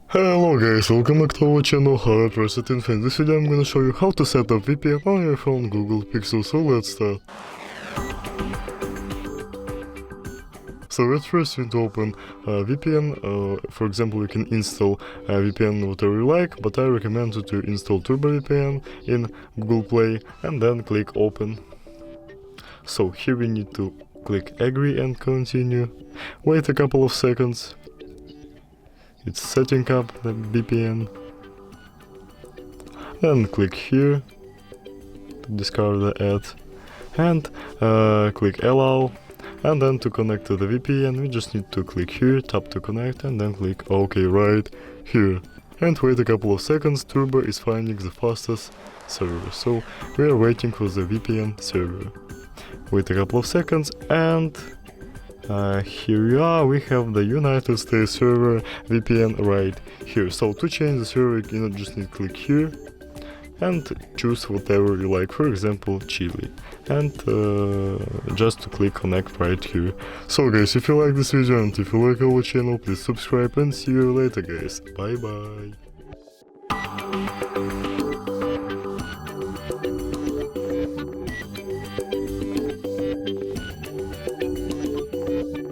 Hello guys, welcome back to our channel HardReset.Info. In this video I'm gonna show you how to set up VPN on your phone Google Pixel, so let's start. So at first you need to open VPN. For example, you can install VPN whatever you like, but I recommend you to install Turbo VPN in Google Play and then click open. So here we need to click agree and continue. Wait a couple of seconds. It's setting up the VPN. Then click here to discard the ad and click allow. And then to connect to the VPN we just need to click here, tap to connect and then click OK right here. And wait a couple of seconds. Turbo is finding the fastest server, so we are waiting for the VPN server. Wait a couple of seconds and here we are, we have the United States server VPN right here. So to change the server you just need to click here and choose whatever you like, for example Chile, and just to click connect right here. So guys, if you like this video and if you like our channel, please subscribe and see you later guys, bye bye.